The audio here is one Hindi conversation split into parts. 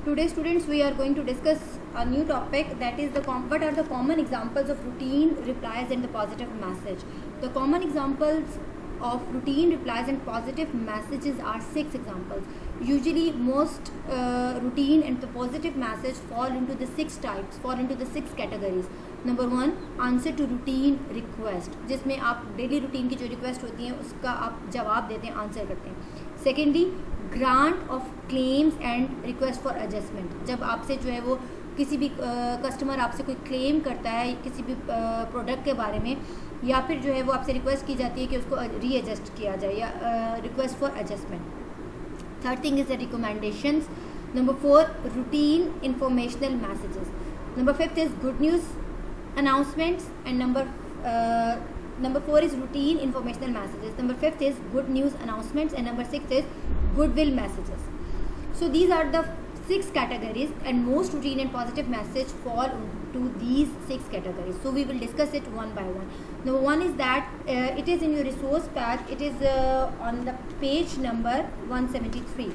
Today students we are going to discuss a new topic, that is what are the common examples of routine replies and the positive message. The common examples of routine replies and positive messages are 6 examples. Usually most routine and the positive message fall into the 6 types, fall into the 6 categories. Number 1, answer to routine request, जिसमें आप डेली रूटीन की जो रिक्वेस्ट होती हैं उसका आप जवाब देते हैं, आंसर करते हैं. Secondly, grant of claims and request for adjustment, जब आपसे जो है वो किसी भी कस्टमर आपसे कोई क्लेम करता है किसी भी प्रोडक्ट के बारे में, या फिर जो है वो आपसे रिक्वेस्ट की जाती है कि उसको रीएडजस्ट किया जाए, या request for adjustment. Third thing is the recommendations. Number 4, routine informational messages. Number 5 is good news announcements, and number 4 is routine informational messages. Number 5 is good news announcements, and number 6 is goodwill messages. So these are the 6 categories, and most routine and positive message fall into these 6 categories. So we will discuss it one by one. Number 1 is that it is in your resource pack. It is on the page number 173.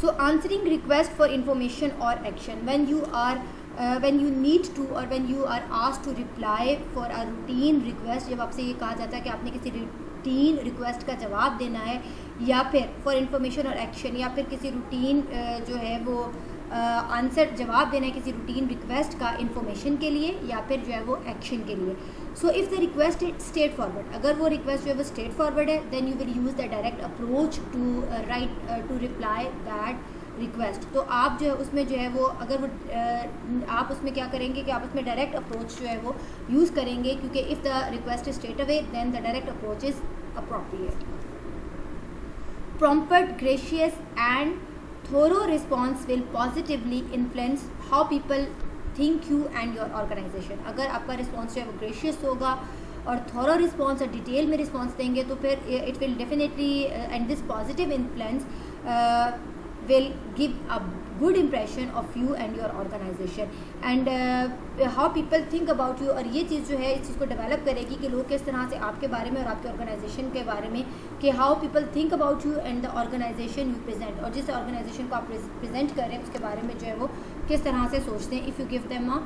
So answering request for information or action, when you need to or when you are asked to reply for a routine request, जब आपसे ये कहा जाता है कि आपने किसी रूटीन रिक्वेस्ट का जवाब देना है, या फिर फॉर इन्फॉर्मेशन और एक्शन, या फिर किसी रूटीन जो है वो आंसर जवाब देना है किसी रूटीन रिक्वेस्ट का इन्फॉर्मेशन के लिए या फिर जो है वो एक्शन के लिए. So if the request is straightforward, अगर वो रिक्वेस्ट जो है वो स्ट्रेट फॉरवर्ड है, then you will use the direct approach to reply that request. तो आप जो है उसमें जो है वो अगर वो आप उसमें क्या करेंगे कि आप उसमें डायरेक्ट अप्रोच जो है वो यूज़ करेंगे, क्योंकि if the request is straight away then the direct approach is appropriate. Prompt, gracious and thorough response will positively influence how people think you and your organization. अगर आपका रिस्पॉन्स जो है वो ग्रेशियस होगा और थोरो रिस्पॉन्स और डिटेल में रिस्पॉन्स देंगे, तो फिर it will definitely and this positive influence will give a good impression of you and your organization, and how people think about you. और ये चीज़ जो है इस चीज़ को डेवलप करेगी कि लोग किस तरह से आपके बारे में और आपके ऑर्गेनाइजेशन के बारे में, कि how people think about you and the organisation you present, और जिस ऑर्गेनाइजेशन को आप प्रेजेंट कर रहे हैं उसके बारे में जो है वो किस तरह से सोचते हैं. If you give them a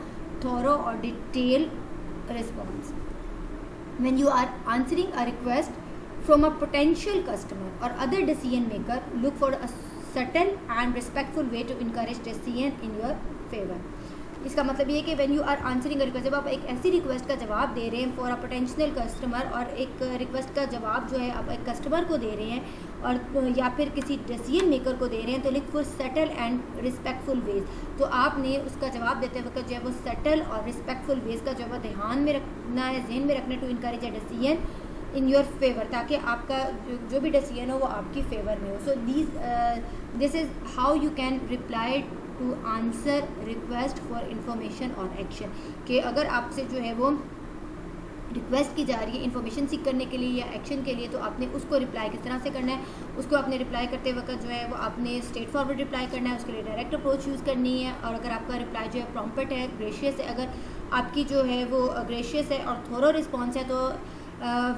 thorough और detail response. When you are answering a request from a potential customer और other decision maker, look for a subtle and respectful way to encourage decision in your favor. इसका मतलब ये है कि when you are answering a request, जब आप एक ऐसी रिक्वेस्ट का जवाब दे रहे हैं फॉर अ पोटेंशियल कस्टमर, और एक रिक्वेस्ट का जवाब जो है आप एक कस्टमर को दे रहे हैं और या फिर किसी डिसीजन मेकर को दे रहे हैं, तो look for subtle and respectful ways. तो आपने उसका जवाब देते वक्त जो है वो सटल और रिस्पेक्टफुल वेज का जो है ध्यान में रखना है, जहन में रखना, to encourage a decision in your favour, ताकि आपका जो भी डिसीजन हो वो आपकी फेवर में हो. So this is how you can reply to answer request for information और एक्शन. कि अगर आपसे जो है वो रिक्वेस्ट की जा रही है इन्फॉर्मेशन सीख करने के लिए या एक्शन के लिए, तो आपने उसको रिप्लाई किस तरह से करना है. उसको आपने रिप्लाई करते वक्त जो है वो आपने स्ट्रेट फॉरवर्ड रिप्लाई करना है, उसके लिए डायरेक्ट अप्रोच यूज़ करनी है. और अगर आपका रिप्लाई जो है प्रॉम्प्ट है, ग्रेशियस है, अगर आपकी जो है वो ग्रेशियस है और थोरो रिस्पॉन्स है, तो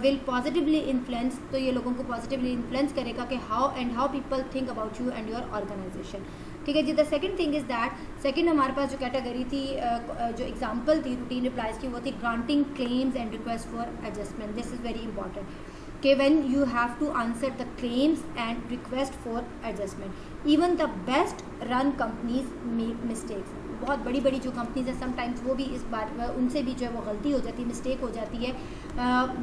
विल पॉजिटिवली इन्फ्लुएंस, तो ये लोगों को पॉजिटिवली इन्फ्लुएंस करेगा कि how people think about you and your organisation. ठीक है जी. The second thing is that, second हमारे पास जो कैटेगरी थी, जो एग्जांपल थी रूटीन रिप्लाइज की, वो थी granting claims and request for adjustment. This is very important कि when you have to answer the claims and request for adjustment. Even the best run companies make mistakes. बहुत बड़ी बड़ी जो कंपनीज हैं समटाइम्स वो भी इस बार उनसे भी जो है वो गलती हो जाती है, मिस्टेक हो जाती है.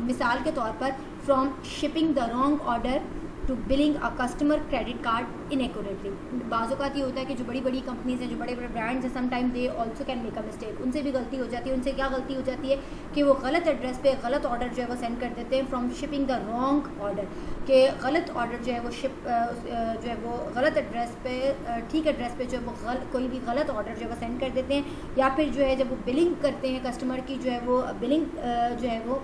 मिसाल के तौर पर, from shipping the wrong order to billing a customer credit card inaccurately. बाज़ औक़ात ये होता है कि जो बड़ी बड़ी कंपनीज़ हैं, जो बड़े बड़े ब्रांड्स हैं, sometime they also can make a mistake. उनसे भी गलती हो जाती है. उनसे क्या गलती हो जाती है कि वो गलत एड्रेस पे गलत ऑर्डर जो है वो सेंड कर देते हैं. From shipping the wrong order, कि गलत ऑर्डर जो है वो जो है वो गलत एड्रेस पे, ठीक एड्रेस पे जो है वो कोई भी गलत ऑर्डर जो है वो सेंड कर देते हैं. या फिर जो है जब वो बिलिंग करते हैं कस्टमर की, जो है वो बिलिंग जो है वो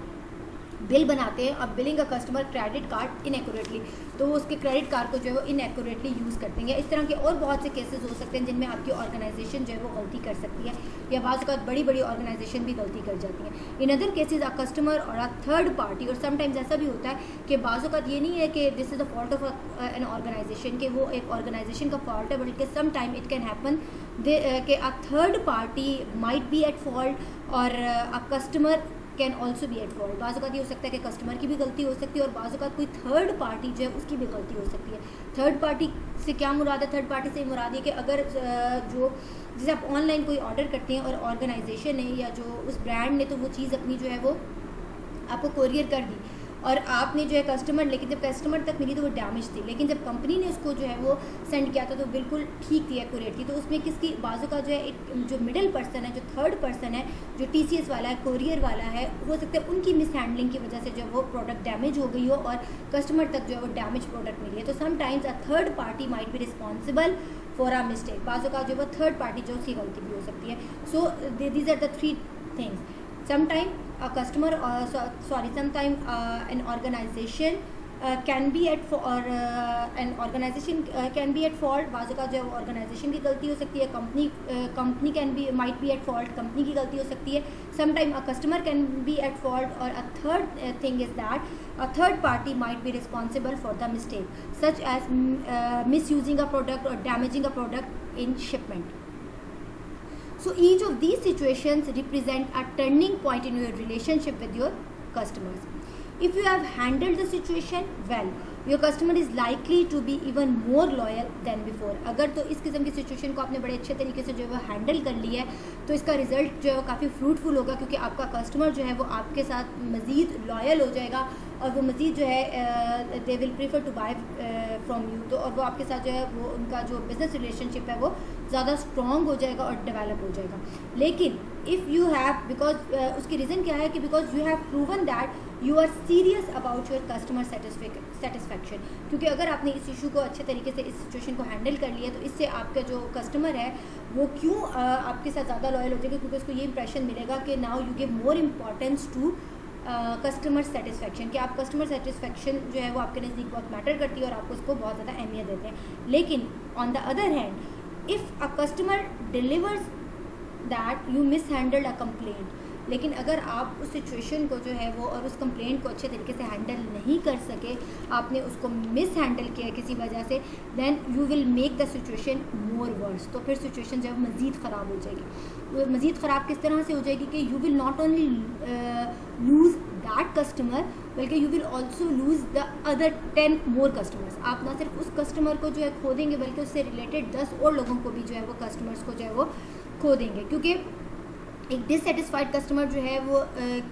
बिल बनाते हैं और billing a customer credit card inaccurately, तो वो उसके क्रेडिट कार्ड को जो है वो इनएक्यूरेटली यूज़ करते हैं। इस तरह के और बहुत से केसेस हो सकते हैं जिनमें आपकी ऑर्गेनाइजेशन जो है वो गलती कर सकती है, या बाज़ औक़ात बड़ी बड़ी ऑर्गेनाइजेशन भी गलती कर जाती है। In other cases a customer और अ थर्ड पार्टी, और समटाइम्स ऐसा भी होता है कि बाज़ औक़ात ये नहीं है कि this is the fault of an organisation, कि वो एक ऑर्गेनाइजेशन का फॉल्ट है, बल्कि some time it can happen कि a third party might be at fault और a customer can also be at fault. बाज़ औक़ात ये हो सकता है कि कस्टमर की भी गलती हो सकती है, और बाज़ औक़ात कोई थर्ड पार्टी जो है उसकी भी गलती हो सकती है। थर्ड पार्टी से क्या मुराद है? थर्ड पार्टी से मुराद है कि अगर जो जैसे आप ऑनलाइन कोई ऑर्डर करते हैं और ऑर्गेनाइजेशन है या जो उस ब्रांड ने तो वो चीज़ अपनी जो है वो आपको कोरियर कर दी, और आपने जो है कस्टमर, लेकिन जब कस्टमर तक मिली तो वो डैमेज थी, लेकिन जब कंपनी ने उसको जो है वो सेंड किया था तो बिल्कुल ठीक थी, एक्यूरेट थी। तो उसमें किसकी बाजू का जो है एक जो मिडिल पर्सन है, जो थर्ड पर्सन है, जो TCS वाला है, कोरियर वाला है, हो सकता है उनकी मिस हैंडलिंग की वजह से जो वो प्रोडक्ट डैमेज हो गई हो और कस्टमर तक जो है वो डैमेज प्रोडक्ट मिली है। तो sometimes a third party might be responsible for a mistake. बाजू का जो वो थर्ड पार्टी जो उसकी गलती भी हो सकती है। So these are the three things. Sometime a customer, sometime an organization can be at an organization can be at fault। बाज़ का जो ऑर्गेनाइजेशन की गलती हो सकती है, company can be might be at fault, company की गलती हो सकती है। Sometime a customer can be at fault, और a third thing is that a third party might be responsible for the mistake, such as misusing a product or damaging a product in shipment. So each of these situations represent a turning point in your relationship with your customers. If you have handled the situation well, your customer is likely to be even more loyal than before। अगर तो इस किस्म की सिचुएशन को आपने बड़े अच्छे तरीके से जो है वो हैंडल कर लिया है तो इसका रिजल्ट जो है वो काफ़ी फ्रूटफुल होगा, क्योंकि आपका कस्टमर जो है वो आपके साथ मज़ीद लॉयल हो जाएगा और वो मज़ीद जो है they will prefer to buy from you. तो और वो आपके साथ जो है वो उनका जो बिज़नेस रिलेशनशिप है वो ज़्यादा स्ट्रॉन्ग हो जाएगा और डेवलप हो जाएगा। लेकिन इफ़ यू हैव, बिकॉज उसकी रीज़न क्या है कि because you have proven that you are serious about your customer satisfaction, क्योंकि अगर आपने इस इशू को अच्छे तरीके से, इस सिचुएशन को हैंडल कर लिया तो इससे आपका जो कस्टमर है वो क्यों आपके साथ ज़्यादा लॉयल हो जाएगा, क्योंकि उसको ये इंप्रेशन मिलेगा कि now you give more importance to customer satisfaction, कि आप कस्टमर सेटिस्फैक्शन जो है वो आपके नज़दीक बहुत मैटर करती है और आपको उसको बहुत ज़्यादा अहमियत देते हैं। लेकिन on the other hand, if a customer delivers that you miss handled a complaint, लेकिन अगर आप उस सिचुएशन को जो है वो और उस कंप्लेंट को अच्छे तरीके से हैंडल नहीं कर सके, आपने उसको मिस हैंडल किया किसी वजह से, then you will make the situation more worse. तो फिर सिचुएशन जो है मज़ीद ख़राब हो जाएगी। मज़ीद ख़राब किस तरह से हो जाएगी कि you will not only lose that customer, बल्कि you will also lose the other 10 more customers. आप ना सिर्फ उस कस्टमर को जो है खो देंगे, बल्कि उससे रिलेटेड 10 और लोगों को भी जो है वो कस्टमर्स को जो है वो खो देंगे, क्योंकि एक डिससेटिस्फाइड कस्टमर जो है वो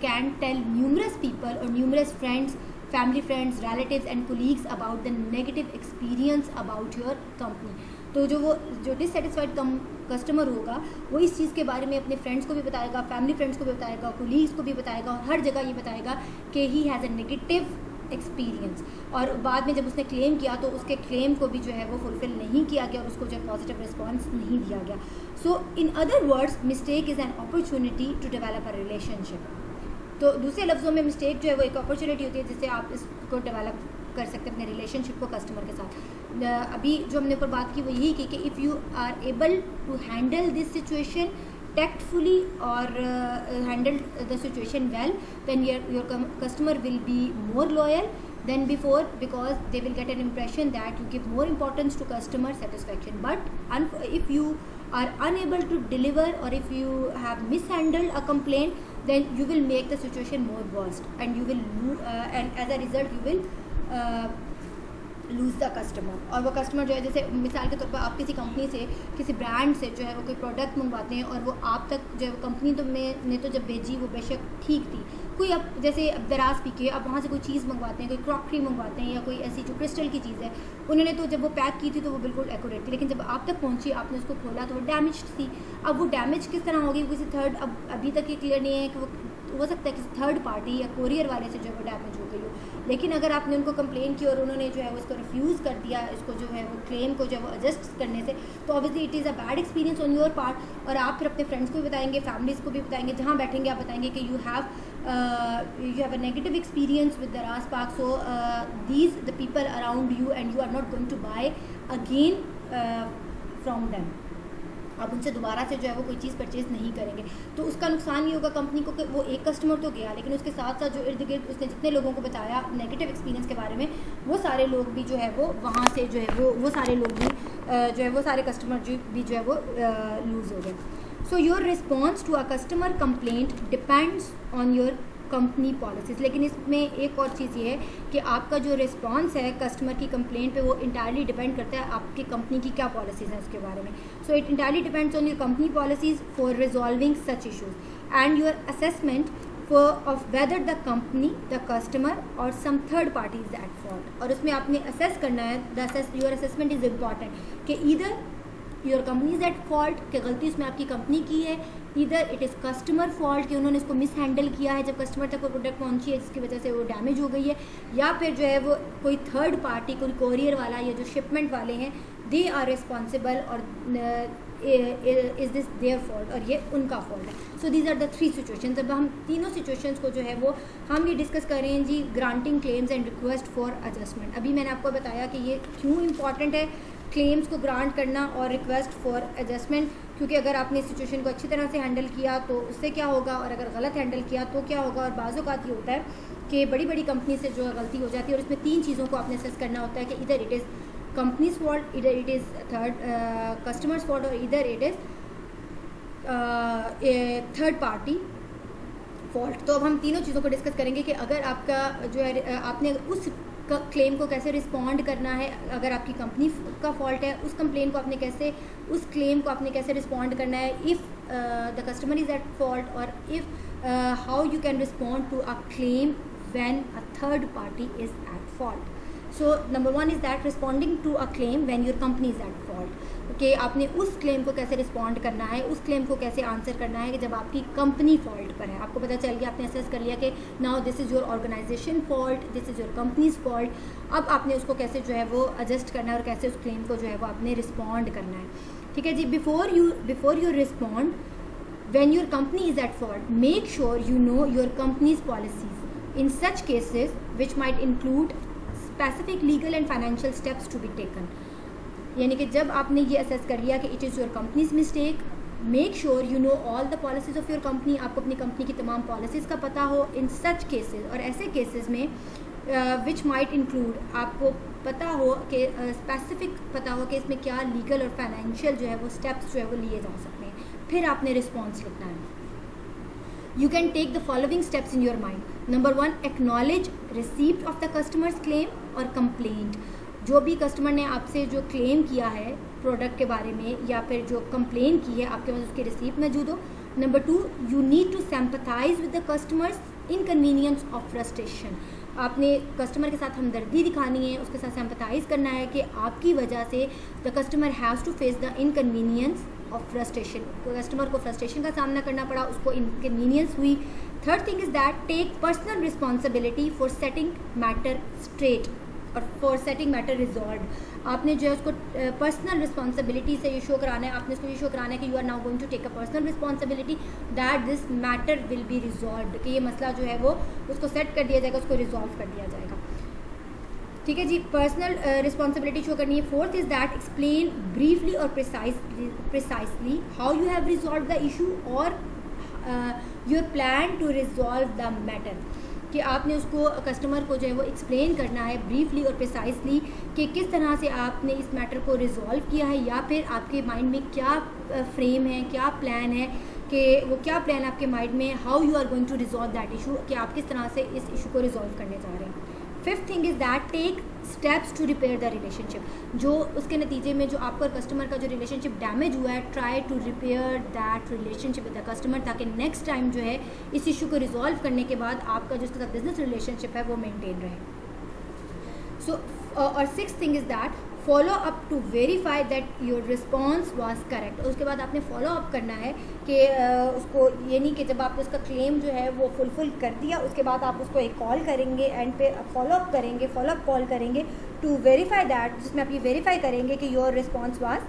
कैन टेल न्यूमरस पीपल और numerous friends, family friends, relatives and colleagues about the negative experience about your company. तो जो डिससेटिस्फाइड कस्टमर होगा वो इस चीज़ के बारे में अपने फ्रेंड्स को भी बताएगा, फैमिली फ्रेंड्स को भी बताएगा, कोलीग्स को भी बताएगा, और हर जगह ये बताएगा कि he has a negative experience. और बाद में जब उसने क्लेम किया तो उसके क्लेम को भी जो है वो फुलफ़िल नहीं किया गया और उसको जो पॉजिटिव रिस्पॉन्स नहीं दिया गया। So in other words, mistake is an opportunity to develop a relationship. तो दूसरे लफ्ज़ों में मिस्टेक जो है वो एक अपॉर्चुनिटी होती है जिससे आप इसको डेवलप कर सकते हैं अपने रिलेशनशिप को कस्टमर के साथ। अभी जो हमने ऊपर बात की वो यही की कि if you are able to handle this situation tactfully or handle the situation well, then your customer will be more loyal than before, because they will get an impression that you give more importance to customer satisfaction. But if you are unable to deliver, or if you have mishandled a complaint, then you will make the situation more worse, and you will and as a result you will loose the customer. और वो कस्टमर जो है, जैसे मिसाल के तौर पर आप किसी कंपनी से, किसी ब्रांड से जो है वो कोई प्रोडक्ट मंगवाते हैं और वो आप तक जो है कंपनी तो ने तो जब भेजी वो बेशक ठीक थी, कोई अब जैसे अब दराज पी के आप वहाँ से कोई चीज़ मंगवाते हैं, कोई क्रॉकरी मंगवाते हैं या कोई ऐसी जो क्रिस्टल की चीज़ है, उन्होंने तो जब वो पैक की थी तो वो बिल्कुल एक्यूरेट थी, लेकिन जब आप तक पहुँची, आपने उसको खोला तो वो डैमेज थी। अब वो डैमेज किस तरह होगी, किसी थर्ड, अब अभी तक ये क्लियर नहीं है कि वो हो सकता है कि थर्ड पार्टी या कोरियर वाले से जो है वो डैमेज हो गई हो, लेकिन अगर आपने उनको कंप्लेन की और उन्होंने जो है वो इसको रिफ्यूज़ कर दिया, इसको जो है वो क्लेम को जो है वो एडजस्ट करने से, तो obviously it is a bad experience on your part. और आप फिर अपने फ्रेंड्स को भी बताएंगे, फैमिलीज़ को भी बताएंगे, जहाँ बैठेंगे आप बताएंगे कि you have a negative experience with Daraz park, so these the people around you and you are not going to buy again from them. आप उनसे दोबारा से जो है वो कोई चीज़ परचेज़ नहीं करेंगे। तो उसका नुकसान ये होगा कंपनी को कि वो एक कस्टमर तो गया, लेकिन उसके साथ साथ जो इर्द गिर्द उसने जितने लोगों को बताया नेगेटिव एक्सपीरियंस के बारे में, वो सारे लोग भी जो है वो वहाँ से जो है वो सारे लोग भी जो है वो सारे कस्टमर जो है वो लूज़ हो गए। So your response to a customer complaint depends on your company policies. लेकिन इसमें एक और चीज़ ये है कि आपका जो रिस्पांस है कस्टमर की कंप्लेंट पे वो इंटायरली डिपेंड करता है आपकी कंपनी की क्या पॉलिसीज़ हैं उसके बारे में। So it entirely depends on your company policies for resolving such issues and your assessment of whether the company, the customer और some third party is at fault. और उसमें आपने असेस करना है, योर असेसमेंट इज़ इम्पॉर्टेंट कि either your company is at fault कि गलती उसमें आपकी कंपनी की है, इधर इट इज़ कस्टमर फॉल्ट कि उन्होंने इसको मिस हैंडल किया है जब कस्टमर तक वो प्रोडक्ट पहुंची है जिसकी वजह से वो डैमेज हो गई है, या फिर जो है वो कोई थर्ड पार्टी, कोई कोरियर वाला या जो शिपमेंट वाले हैं, दे आर रिस्पॉन्सिबल और इज़ दिस देयर फॉल्ट और ये उनका फॉल्ट है। So these are the 3 situations. अब हम तीनों सिचुएशंस को जो है वो हम ये डिस्कस कर रहे हैं जी, granting claims and request for adjustment. अभी मैंने आपको बताया कि ये क्यों इंपॉर्टेंट है क्लेम्स को ग्रांट करना और रिक्वेस्ट फॉर एडजस्टमेंट, क्योंकि अगर आपने सिचुएशन को अच्छी तरह से हैंडल किया तो उससे क्या होगा, और अगर गलत हैंडल किया तो क्या होगा। और बाज़ औक़ात ये होता है कि बड़ी बड़ी कंपनी से जो गलती हो जाती है और इसमें 3 चीज़ों को आपने असेस करना होता है कि इधर इट इज़ कंपनीज फॉल्ट, इधर इट इज़ कस्टमर्स फॉल्ट और इधर it is third party fault. तो अब हम तीनों चीज़ों को डिस्कस करेंगे कि अगर आपका जो है आपने उस क्लेम को कैसे रिस्पॉन्ड करना है, अगर आपकी कंपनी का फॉल्ट है उस कंप्लेन को आपने कैसे, उस क्लेम को आपने कैसे रिस्पॉन्ड करना है if the customer is at fault, और if how you can respond to a claim when a third party is at fault. So number 1 is that responding to a claim when your company is at fault, कि आपने उस क्लेम को कैसे रिस्पॉन्ड करना है, उस क्लेम को कैसे आंसर करना है कि जब आपकी कंपनी फॉल्ट पर है। आपको पता चल गया, आपने असेस कर लिया कि now this is your organisation fault, this is your company's fault. अब आपने उसको कैसे जो है वो एडजस्ट करना है और कैसे उस क्लेम को जो है वो आपने रिस्पॉन्ड करना है। ठीक है जी। Before you respond when your company is at fault, make sure you know your company's policies in such cases which might include specific legal and financial steps to be taken. यानी कि जब आपने ये असेस कर लिया कि it is your company's mistake, make sure you know all the policies of your company, आपको अपनी कंपनी की तमाम पॉलिसीज़ का पता हो इन सच केसेस, और ऐसे केसेस में विच माइट इंक्लूड, आपको पता हो कि स्पेसिफिक पता हो कि इसमें क्या लीगल और फाइनेंशियल जो है वो स्टेप्स जो है वो लिए जा सकते हैं। फिर आपने रिस्पॉन्स लिखना है। You can take the following steps in your mind. Number 1, acknowledge receipt of the customer's claim or complaint. जो भी कस्टमर ने आपसे जो क्लेम किया है प्रोडक्ट के बारे में या फिर जो कंप्लेन की है, आपके पास उसकी रिसीप्ट मौजूद हो। Number 2, you need to sympathise with the customers inconvenience of frustration. आपने कस्टमर के साथ हमदर्दी दिखानी है, उसके साथ सिंपैथाइज करना है कि आपकी वजह से the customer has to face the inconvenience of frustration, customer को फ्रस्ट्रेशन का सामना करना पड़ा, उसको इनकन्वीनियंस हुई। Third thing is that take personal responsibility for setting matter straight और फॉर सेटिंग मैटर रिजॉल्व। आपने जो है उसको पर्सनल रिस्पॉन्सिबिलिटी से ये शो कराना है, आपने उसको ये शो कराना है कि you are now going to take a personal responsibility that this matter will be resolve, कि ये मसला जो है वो उसको सेट कर दिया जाएगा, उसको रिजॉल्व कर दिया जाएगा। ठीक है जी, पर्सनल रिस्पॉन्सिबिलिटी शो करनी है। Fourth is that explain briefly और precisely how you have resolve the issue और your plan to resolve the matter, कि आपने उसको कस्टमर को जो है वो एक्सप्लेन करना है ब्रीफली और प्रिसाइसली कि किस तरह से आपने इस मैटर को रिजॉल्व किया है, या फिर आपके माइंड में क्या फ्रेम है, क्या प्लान है, कि वो क्या प्लान आपके माइंड में, how you are going to resolve that issue, कि आप किस तरह से इस इशू को रिजॉल्व करने जा रहे हैं। Fifth thing is that take steps to repair the relationship, जो उसके नतीजे में जो आपका और कस्टमर का जो रिलेशनशिप डैमेज हुआ है, try to repair that relationship with the customer, ताकि नेक्स्ट टाइम जो है इस इशू को रिजॉल्व करने के बाद आपका जो उसके साथ बिजनेस रिलेशनशिप है वो मेंटेन रहे। सो और sixth thing is that follow up to verify that your response was correct. उसके बाद आपने फॉलो अप करना है कि उसको, ये नहीं कि जब आपने उसका क्लेम जो है वो फुलफिल कर दिया उसके बाद आप उसको एक कॉल करेंगे एंड पे फॉलो अप करेंगे, फॉलो अप कॉल करेंगे टू वेरीफाई दैट, जिसमें आप ये वेरीफाई करेंगे कि योर रिस्पॉन्स वाज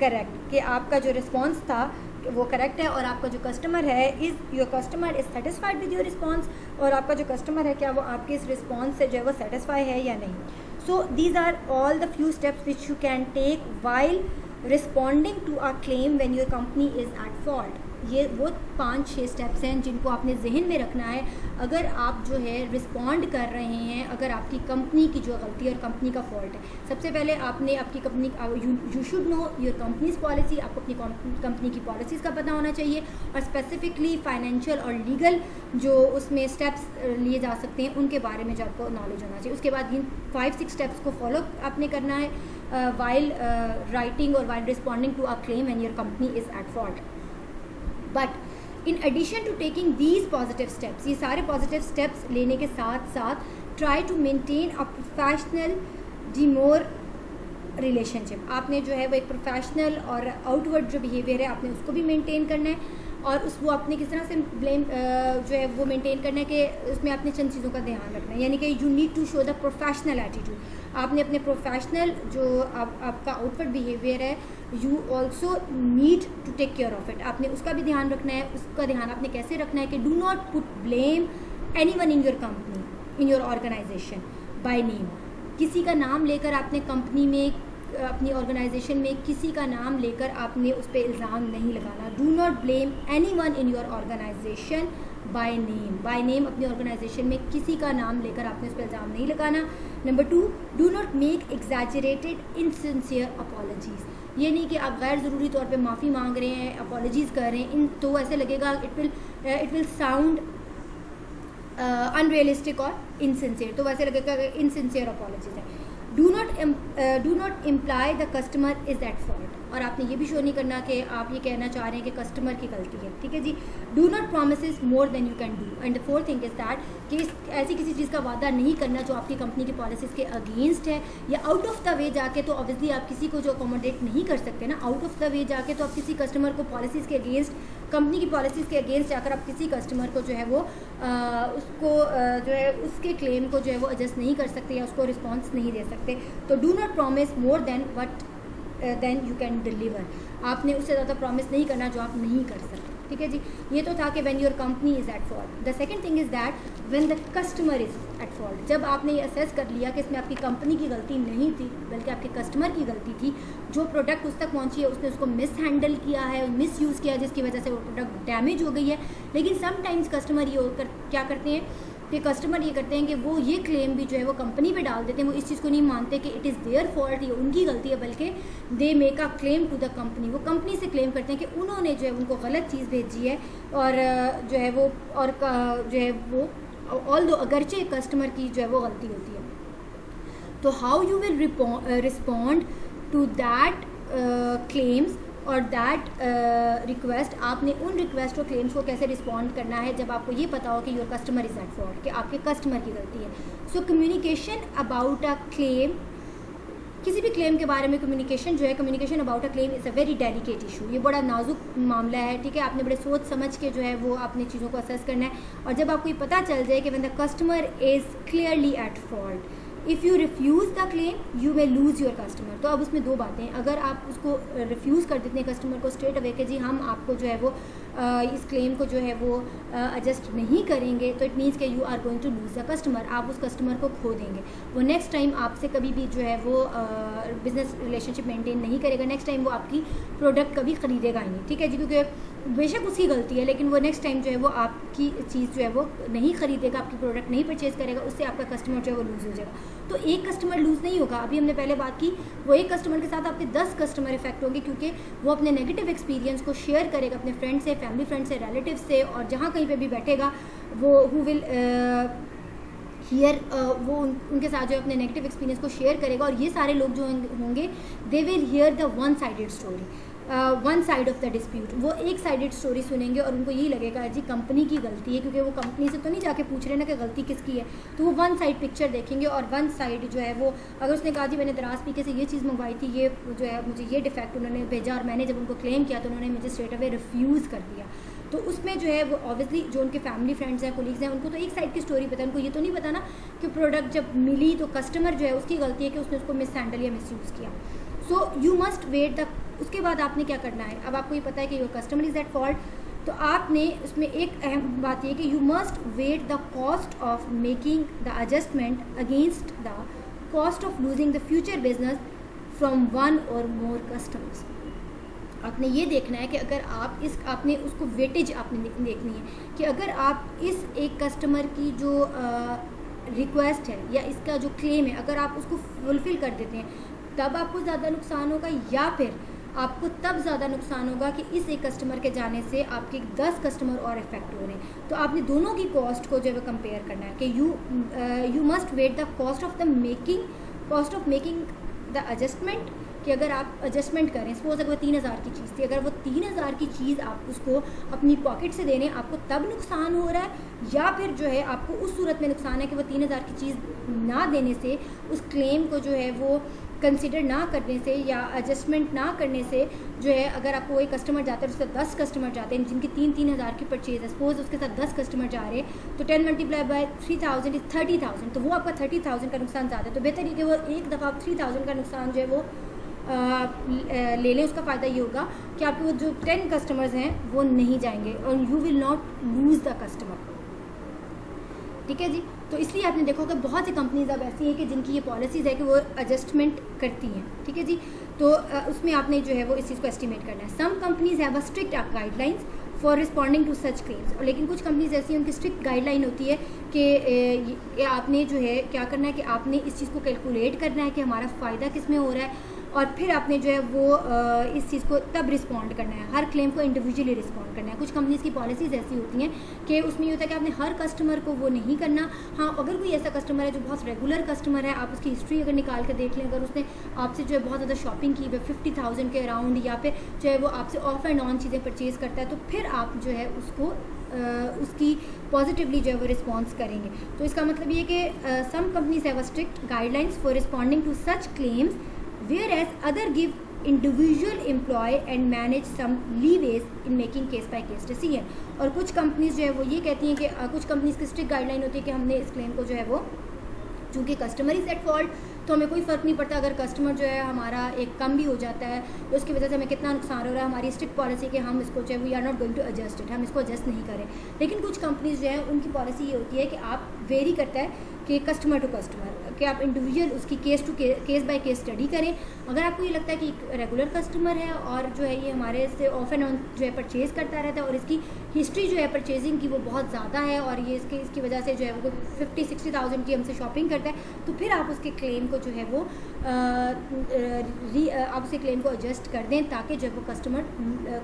करेक्ट, कि आपका जो रिस्पॉन्स था वो करेक्ट है और आपका जो कस्टमर है is your customer is satisfied with your response, और आपका जो कस्टमर है क्या वो आपके इस रिस्पॉन्स से जो है वो सेटिस्फाई है या नहीं। So these are all the few steps which you can take while responding to a claim when your company is at fault. ये वो 5-6 स्टेप्स हैं जिनको आपने जहन में रखना है अगर आप जो है रिस्पॉन्ड कर रहे हैं, अगर आपकी कंपनी की जो गलती है और कंपनी का फॉल्ट है। सबसे पहले आपने आपकी company, you should know your companies policy, आपको अपनी कंपनी की पॉलिसीज़ का पता होना चाहिए और स्पेसिफिकली फाइनेंशियल और लीगल जो उसमें स्टेप्स लिए जा सकते हैं उनके बारे में जो आपको नॉलेज होना चाहिए। उसके बाद इन 5-6 स्टेप्स को फॉलो आपने करना है वाइल राइटिंग और while responding to a claim when your company is at fault. But in addition to taking these positive steps, ये सारे पॉजिटिव स्टेप्स लेने के साथ साथ try to maintain a professional demeanour relationship. आपने जो है वो एक प्रोफेशनल और आउटवर्ड जो बिहेवियर है आपने उसको भी मेंटेन करना है और वो आपने किस तरह से ब्लेम जो है वो मेंटेन करना है कि उसमें आपने चंद चीज़ों का ध्यान रखना है, यानी कि you need to show the professional attitude. आपने अपने प्रोफेशनल जो आपका आउटवर्ड बिहेवियर है you also need to take care of it, आपने उसका भी ध्यान रखना है। उसका ध्यान आपने कैसे रखना है कि do not put blame anyone in your company, in your organisation by name. किसी का नाम लेकर आपने कंपनी में, अपनी ऑर्गेनाइजेशन में किसी का नाम लेकर आपने उस पर इल्ज़ाम नहीं लगाना। Do not blame anyone in your organisation by name. By name अपनी ऑर्गेनाइजेशन में किसी का नाम लेकर आपने उस पर इल्ज़ाम नहीं लगाना। Number 2, do not make exaggerated insincere apologies. ये नहीं कि आप गैर ज़रूरी तौर पे माफ़ी मांग रहे हैं, अपॉलॉजीज़ कर रहे हैं, इन तो ऐसे लगेगा इट विल साउंड अनरियलिस्टिक और इनसिंसियर, तो वैसे लगेगा इनसिंसियर अपॉलॉजीज़ है। Do not imply the customer is at fault, और आपने ये भी शो नहीं करना कि आप ये कहना चाह रहे हैं कि कस्टमर की गलती है, ठीक है जी। Do not promise more than you can do. And the fourth thing is that कि ऐसी किसी चीज़ का वादा नहीं करना जो आपकी कंपनी की पॉलिसीज़ के अगेंस्ट है या आउट ऑफ द वे जाके, तो ऑब्वियसली आप किसी को जो अकोमोडेट नहीं कर सकते ना, आउट ऑफ द वे जाके तो आप किसी कस्टमर को पॉलिसीज़ के अगेंस्ट, कंपनी की पॉलिसीज़ के अगेंस्ट जाकर आप किसी कस्टमर को जो है वो उसको जो है उसके क्लेम को जो है वो एडजस्ट नहीं कर सकते या उसको रिस्पॉन्स नहीं दे सकते। तो do not promise more than what then you can deliver. आपने उससे ज़्यादा प्रॉमिस नहीं करना जो आप नहीं कर सकते, ठीक है जी। ये तो था कि when your company is at fault. The second thing is that when the customer is at fault. जब आपने ये असेस कर लिया कि इसमें आपकी कंपनी की गलती नहीं थी बल्कि आपके कस्टमर की गलती थी, जो प्रोडक्ट उस तक पहुंची है उसने उसको मिस हैंडल किया है, मिस यूज़ किया, जिसकी वजह से वो प्रोडक्ट डैमेज हो गई है। लेकिन समटाइम्स कस्टमर ये क्या करते हैं कि कस्टमर ये करते हैं कि वो ये क्लेम भी जो है वो कंपनी पे डाल देते हैं। वो इस चीज़ को नहीं मानते कि इट इज़ देयर फॉल्ट, ये उनकी गलती है, बल्कि they make a claim to the company. वो कंपनी से क्लेम करते हैं कि उन्होंने जो है उनको गलत चीज़ भेजी है और जो है वो और जो है वो ऑल दो अगरचे कस्टमर की जो है वो गलती होती है। तो how you will respond to that claims और दैट रिक्वेस्ट, आपने उन रिक्वेस्ट और क्लेम्स को कैसे रिस्पॉन्ड करना है जब आपको ये पता हो कि your customer is at fault, कि आपके कस्टमर की गलती है। So communication about a claim, किसी भी क्लेम के बारे में कम्युनिकेशन जो है, communication about a claim is a very delicate issue. ये बड़ा नाजुक मामला है, ठीक है। आपने बड़े सोच समझ के जो है वो आपने चीज़ों को असेस करना है। और जब आपको ये पता चल जाए कि when the customer is clearly at fault, if you refuse the claim you will lose your customer. तो अब उसमें दो बातें हैं। अगर आप उसको रिफ्यूज़ कर देते हैं कस्टमर को स्ट्रेट अवे कि जी हम आपको जो है वो इस क्लेम को जो है वो एडजस्ट नहीं करेंगे, तो इट मीन्स कि you are going to lose the customer. आप उस कस्टमर को खो देंगे। वो नेक्स्ट टाइम आपसे कभी भी जो है वो बिज़नेस रिलेशनशिप मेंटेन नहीं करेगा। नेक्स्ट टाइम वो आपकी प्रोडक्ट कभी ख़रीदेगा ही नहीं, ठीक है जी। क्योंकि बेशक उसकी गलती है लेकिन वो नेक्स्ट टाइम जो है वो आपकी चीज़ जो है वो नहीं ख़रीदेगा, आपकी प्रोडक्ट नहीं परचेज़ करेगा, उससे आपका कस्टमर जो है वो लूज़ हो जाएगा। तो एक कस्टमर लूज़ नहीं होगा, अभी हमने पहले बात की, वो एक कस्टमर के साथ आपके 10 कस्टमर इफेक्ट होंगे, क्योंकि वो अपने नेगेटिव एक्सपीरियंस को शेयर करेगा अपने फ्रेंड से, फैमिली फ्रेंड से, रिलेटिव से, और जहाँ कहीं पे भी बैठेगा वो हु विल हियर वो उनके साथ जो है अपने नेगेटिव एक्सपीरियंस को शेयर करेगा। और ये सारे लोग जो होंगे they will hear the one sided story. One side of the dispute, वो एक साइडेड स्टोरी सुनेंगे और उनको यही लगेगा जी कंपनी की गलती है, क्योंकि वो कंपनी से तो नहीं जाके पूछ रहे ना कि गलती किसकी है, तो वो वन साइड पिक्चर देखेंगे और वन साइड जो है वो, अगर उसने कहा जी मैंने दराज पीके से ये चीज़ मंगवाई थी, ये जो है मुझे ये डिफेक्ट उन्होंने भेजा और मैंने जब उनको क्लेम किया तो उन्होंने मुझे स्ट्रेट अवे रिफ्यूज़ कर दिया, तो उसमें जो है वो ऑब्वियसली जो उनके फैमिली फ्रेंड्स हैं, कोलीग्स हैं, उनको तो एक साइड की स्टोरी पता है, उनको ये तो नहीं पता ना कि प्रोडक्ट जब मिली तो कस्टमर जो है उसकी गलती है कि उसने उसको मिस हैंडल या मिस यूज़ किया। So you must weigh the, उसके बाद आपने क्या करना है, अब आपको ये पता है कि your customer is at fault, तो आपने उसमें एक अहम बात ये कि you must weigh the cost of making the adjustment against the cost of losing the future business from one or more customers. आपने ये देखना है कि अगर आप इस, आपने उसको वेटेज आपने देखनी है कि अगर आप इस एक कस्टमर की जो रिक्वेस्ट है या इसका जो क्लेम है, अगर आप उसको फुलफ़िल कर देते हैं तब आपको ज़्यादा नुकसान होगा, या फिर आपको तब ज़्यादा नुकसान होगा कि इस एक कस्टमर के जाने से आपके 10 कस्टमर और इफेक्ट हो रहे हैं। तो आपने दोनों की कॉस्ट को जो है कंपेयर करना है कि you must weigh the cost of making the adjustment, कि अगर आप एडजस्टमेंट करें, सपोज अगर वो 3000 की चीज़ थी, अगर वो 3000 की चीज़ आप उसको अपनी पॉकेट से दे रहे हैं, आपको तब नुकसान हो रहा है, या फिर जो है आपको उस सूरत में नुकसान है कि वो 3000 की चीज़ ना देने से, उस क्लेम को जो है वो कंसिडर ना करने से या एडजस्टमेंट ना करने से जो है, अगर आपको कोई कस्टमर जाता है उससे 10 कस्टमर जाते हैं जिनकी 3,000 की परचेज है, सपोज उसके साथ 10 कस्टमर जा रहे हैं, तो 10 मल्टीप्लाई बाय 3000 इज़ 30,000, तो वो आपका 30,000 का नुकसान ज़्यादा है। तो बेहतर है कि वो एक दफ़ा आप 3000 का नुकसान जो है वो ले लें। उसका फ़ायदा ये होगा कि आपके वो जो 10 कस्टमर्स हैं वो नहीं जाएंगे और you will not lose the customer. ठीक है जी, तो इसलिए आपने देखा होगा बहुत सी कंपनीज अब ऐसी हैं कि जिनकी ये पॉलिसीज़ है कि वो एडजस्टमेंट करती हैं। ठीक है जी, तो उसमें आपने जो है वो इस चीज़ को एस्टिमेट करना है। Some companies have a strict guidelines for responding to such claims, और लेकिन कुछ कंपनीज ऐसी हैं उनकी स्ट्रिक्ट गाइडलाइन होती है कि आपने जो है क्या करना है कि आपने इस चीज़ को कैलकुलेट करना है कि हमारा फ़ायदा किस में हो रहा है, और फिर आपने जो है वो इस चीज़ को तब रिस्पॉन्ड करना है, हर क्लेम को इंडिविजुअली रिस्पॉन्ड करना है। कुछ कंपनीज़ की पॉलिसीज़ ऐसी होती हैं कि उसमें ये होता है कि आपने हर कस्टमर को वो नहीं करना। हाँ, अगर कोई ऐसा कस्टमर है जो बहुत रेगुलर कस्टमर है, आप उसकी हिस्ट्री अगर निकाल कर देख लें, अगर उसने आपसे जो है बहुत ज़्यादा शॉपिंग की है 50,000 के अराउंड, या फिर जो है वो आपसे ऑफ एंड ऑन चीज़ें परचेज़ करता है, तो फिर आप जो है उसको उसकी पॉजिटिवली जो है वो रिस्पॉन्स करेंगे। तो इसका मतलब ये कि some companies have a strict guidelines for responding to such claims, whereas other give individual employee and manage some leeways in making case by case decision। और कुछ कंपनीज जो है वो ये कहती हैं कि कुछ कंपनीज की स्ट्रिक्ट गाइडलाइन होती है कि हमने इस क्लेम को जो है वो, चूँकि कस्टमर इज़ एट फॉल्ट, तो हमें कोई फ़र्क नहीं पड़ता अगर कस्टमर जो है हमारा एक कम भी हो जाता है तो उसकी वजह से हमें कितना नुकसान हो रहा है, हमारी स्ट्रिक्ट पॉलिसी कि हम इसको जो है we are not going to adjust it, हम इसको एडजस्ट नहीं करें। लेकिन कुछ कंपनीज जो है उनकी पॉलिसी ये होती है कि आप वेरी करता है कि कस्टमर टू कस्टमर, कि आप इंडिविजुअल उसकी केस बाय केस स्टडी करें। अगर आपको ये लगता है कि रेगुलर कस्टमर है और जो है ये हमारे से ऑफ एंड ऑन जो है परचेज़ करता रहता है और इसकी हिस्ट्री जो है परचेजिंग की वो बहुत ज़्यादा है और ये इसकी वजह से जो है वो 50-60,000 की हमसे शॉपिंग करता है, तो फिर आप उसके क्लेम को जो है वो आप उसके क्लेम को एडजस्ट कर दें ताकि जो है वो कस्टमर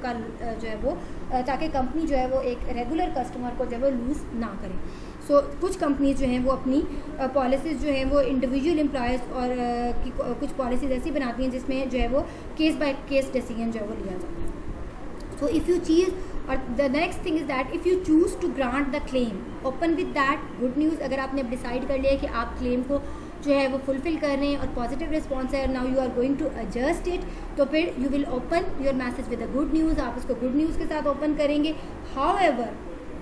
का जो है वो ताकि कंपनी जो है वो एक रेगुलर कस्टमर को जो है वो लूज़ ना करें। सो कुछ कंपनीज जो हैं वो अपनी पॉलिसीज़ जो हैं वो इंडिविजुअल एम्प्लॉयज़ और की कुछ पॉलिसीज़ ऐसी बनाती हैं जिसमें जो है वो केस बाय केस डिसीजन जो है वो लिया जाता है। सो इफ़ यू चीज़ और the next thing is that if you choose to grant the claim open with that good news, अगर आपने डिसाइड कर लिया कि आप क्लेम को जो है वो फुलफ़िल कर रहे हैं और पॉजिटिव रिस्पॉन्स है, now you are going to adjust it, तो फिर you will open your message with a good news, आप उसको गुड न्यूज़ के साथ ओपन करेंगे। हाउएवर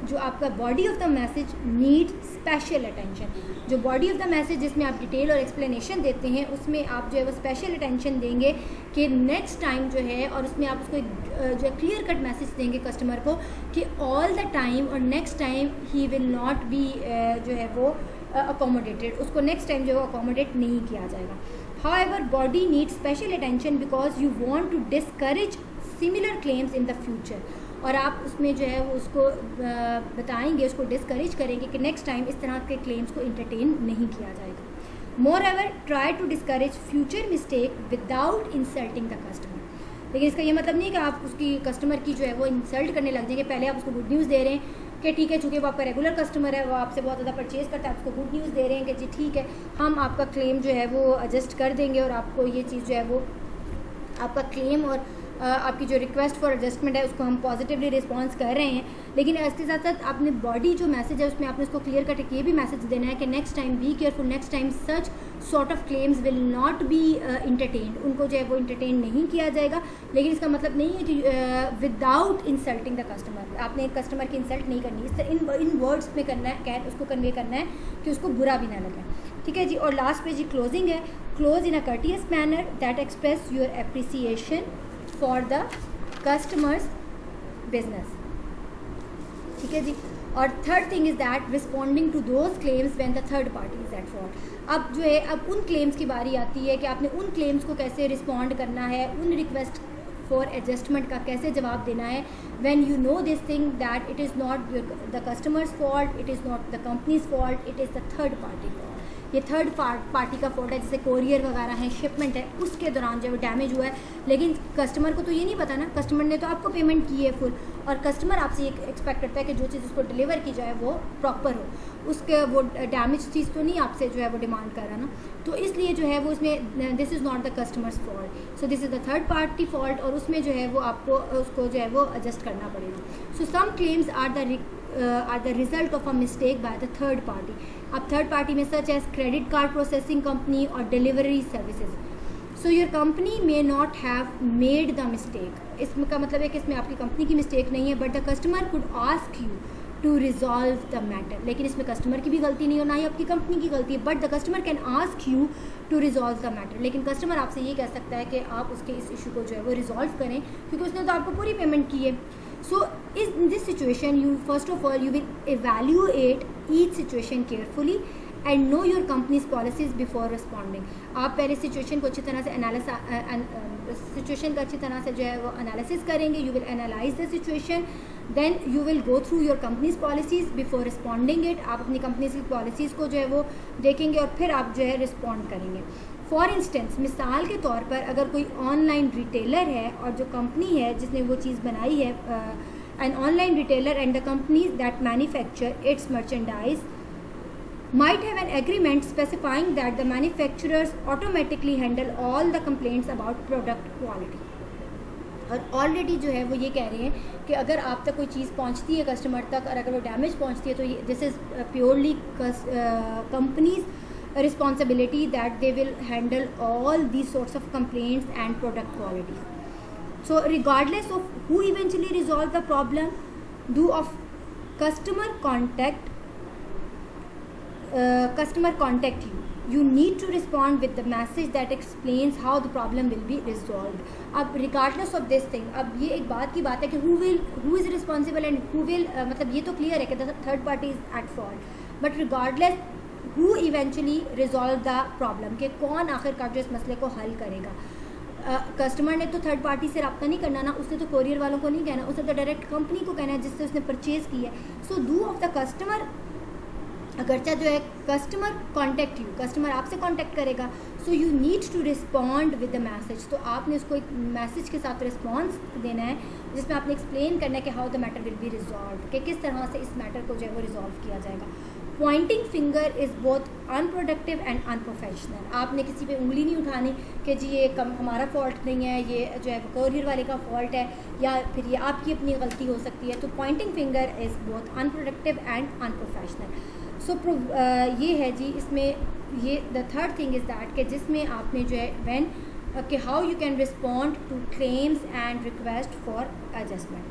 जो आपका body of the message need special attention, जो बॉडी ऑफ द मैसेज जिसमें आप डिटेल और एक्सप्लेनेशन देते हैं उसमें आप जो है वो स्पेशल अटेंशन देंगे कि नेक्स्ट टाइम जो है, और उसमें आप उसको जो है क्लियर कट मैसेज देंगे कस्टमर को कि ऑल द टाइम और next time he will not B जो है वो अकोमोडेटेड, उसको नेक्स्ट टाइम जो है वो अकोमोडेट नहीं किया जाएगा। However body needs special attention because you want to discourage similar claims in the future, और आप उसमें जो है वो उसको बताएंगे, उसको डिस्करेज करेंगे कि नेक्स्ट टाइम इस तरह के क्लेम्स को इंटरटेन नहीं किया जाएगा। Moreover try to discourage future mistake without insulting the customer, लेकिन इसका ये मतलब नहीं है कि आप उसकी कस्टमर की जो है वो इंसल्ट करने लग जाएंगे। पहले आप उसको गुड न्यूज़ दे रहे हैं कि ठीक है, चूँकि वो आपका रेगुलर कस्टमर है, वो आपसे बहुत ज़्यादा परचेज़ करता है, आप उसको गुड न्यूज़ दे रहे हैं कि जी ठीक है, हम आपका क्लेम जो है वो एडजस्ट कर देंगे और आपको ये चीज़ जो है वो आपका क्लेम और आपकी जो रिक्वेस्ट फॉर एडजस्टमेंट है उसको हम पॉजिटिवली रिस्पॉन्स कर रहे हैं, लेकिन इसके साथ साथ आपने बॉडी जो मैसेज है उसमें आपने उसको क्लियर कट ये भी मैसेज देना है कि next time be careful, next time such sort of claims will not be entertained, उनको जो है वो इंटरटेन नहीं किया जाएगा। लेकिन इसका मतलब नहीं है कि विदाउट इंसल्टिंग द कस्टमर, आपने कस्टमर की इंसल्ट नहीं करनी, इन वर्ड्स में करना है, उसको कन्वे करना है कि उसको बुरा भी ना लगे, ठीक है जी। और लास्ट पे जी क्लोजिंग है, close in a courteous manner that express your appreciation for the customers business, ठीक है जी। और third thing is that responding to those claims when the third party is at fault. अब जो है अब उन क्लेम्स की बारी आती है कि आपने उन क्लेम्स को कैसे रिस्पॉन्ड करना है, उन रिक्वेस्ट फॉर एडजस्टमेंट का कैसे जवाब देना है when you know this thing that it is not the customers fault, it is not the companies fault, it is the third party fault. ये थर्ड पार्टी का फॉल्ट है, जैसे कोरियर वगैरह है, शिपमेंट है, उसके दौरान जब डैमेज हुआ है, लेकिन कस्टमर को तो ये नहीं पता ना, कस्टमर ने तो आपको पेमेंट की है फुल, और कस्टमर आपसे ये एक्सपेक्ट करता है कि जो चीज़ उसको डिलीवर की जाए वो प्रॉपर हो, उसके वो डैमेज चीज़ तो नहीं आपसे जो है वो डिमांड कर रहा ना, तो इसलिए जो है वो उसमें this is not the customers fault, so this is the third party fault, और उसमें जो है वो आपको उसको जो है वो एडजस्ट करना पड़ेगा। So some claims are the result of a mistake by the third party. अब थर्ड पार्टी में such as credit card processing company और delivery services. So your company may not have made the mistake, इसमें का मतलब है कि इसमें आपकी कंपनी की मिस्टेक नहीं है, but the customer could ask you to resolve the matter, लेकिन इसमें कस्टमर की भी गलती नहीं हो, ना ही आपकी कंपनी की गलती है, but the customer can ask you to resolve the matter, लेकिन कस्टमर आपसे ये कह सकता है कि आप उसके इस इशू को जो है वो रिजॉल्व करें, क्योंकि उसने तो आपको पूरी पेमेंट की है। So in this situation, you first of all you will evaluate each situation carefully and know your company's policies before responding. आप पहले सिचुएशन को अच्छी तरह से सिचुएशन का अच्छी तरह से जो है वो एनालिसिस करेंगे, you will analyse the situation, then you will go through your company's policies before responding it. आप अपनी कंपनीज की पॉलिसीज़ को जो है वो देखेंगे और फिर आप जो है रिस्पॉन्ड करेंगे। फॉर इंस्टेंस, मिसाल के तौर पर अगर कोई ऑनलाइन रिटेलर है और जो कंपनी है जिसने वो चीज़ बनाई है, an online retailer and the company that manufacture it's merchandise might have an agreement specifying that the manufacturers automatically handle all the complaints about product quality. और ऑलरेडी जो है वो ये कह रहे हैं कि अगर आप तक कोई चीज़ पहुंचती है कस्टमर तक और अगर वो डैमेज पहुंचती है तो this is purely company's responsibility that they will handle all these sorts of complaints and product quality. So regardless of who eventually resolve the problem, do of customer contact you need to respond with the message that explains how the problem will be resolved. अब regardless of this thing, अब ये एक बात की बात है कि who is responsible and who will मतलब ये तो clear है कि the third party is at fault, but regardless who eventually resolve the problem, कि कौन आखिरकार जो इस मसले को हल करेगा. कस्टमर ने तो थर्ड पार्टी से रब्ता नहीं करना ना, उसने तो कोरियर वालों को नहीं कहना, उसने तो डायरेक्ट कंपनी को कहना है जिससे उसने परचेज़ की है. So do of the customer, अगरचा जो है कस्टमर कॉन्टेक्ट यू, कस्टमर आपसे कॉन्टेक्ट करेगा, so you need to respond with the message. तो आपने उसको एक मैसेज के साथ रिस्पॉन्स देना है जिसमें आपने एक्सप्लेन करना है कि how the matter will be resolve, कि किस तरह से इस मैटर को जो है वो रिजॉल्व किया जाएगा. Pointing finger is both unproductive and unprofessional. आपने किसी पे उंगली नहीं उठानी कि जी ये हमारा फॉल्ट नहीं है, ये जो है कोरियर वाले का फॉल्ट है, या फिर ये आपकी अपनी गलती हो सकती है. तो pointing finger is both unproductive and unprofessional. So ये है जी इसमें, ये the third thing is that कि जिसमें आपने जो है व्हेन कि how you can respond to claims and request for adjustment.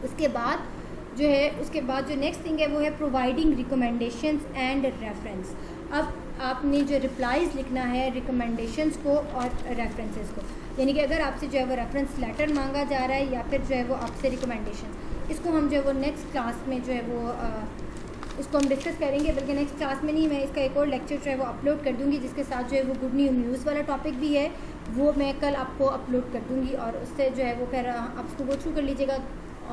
उसके बाद जो नेक्स्ट थिंग है वो है प्रोवाइडिंग रिकमेंडेशंस एंड रेफरेंस. अब आपने जो रिप्लाईज लिखना है रिकमेंडेशंस को और रेफरेंसेस को, यानी कि अगर आपसे जो है वो रेफरेंस लेटर मांगा जा रहा है या फिर जो है वो आपसे रिकमेंडेशन, इसको हम जो है वो नेक्स्ट क्लास में जो है वो इसको हम डिस्कस करेंगे. बल्कि नेक्स्ट क्लास में नहीं, मैं इसका एक और लेक्चर जो है वो अपलोड कर दूँगी जिसके साथ जो है वो गुड न्यूज़ वाला टॉपिक भी है, वो मैं कल आपको अपलोड कर दूँगी. और उससे जो है वो फिर आप उसको गो थ्रू कर लीजिएगा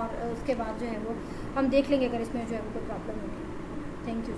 और उसके बाद जो है वो हम देख लेंगे अगर इसमें जो है वो कोई प्रॉब्लम होगी. Thank you.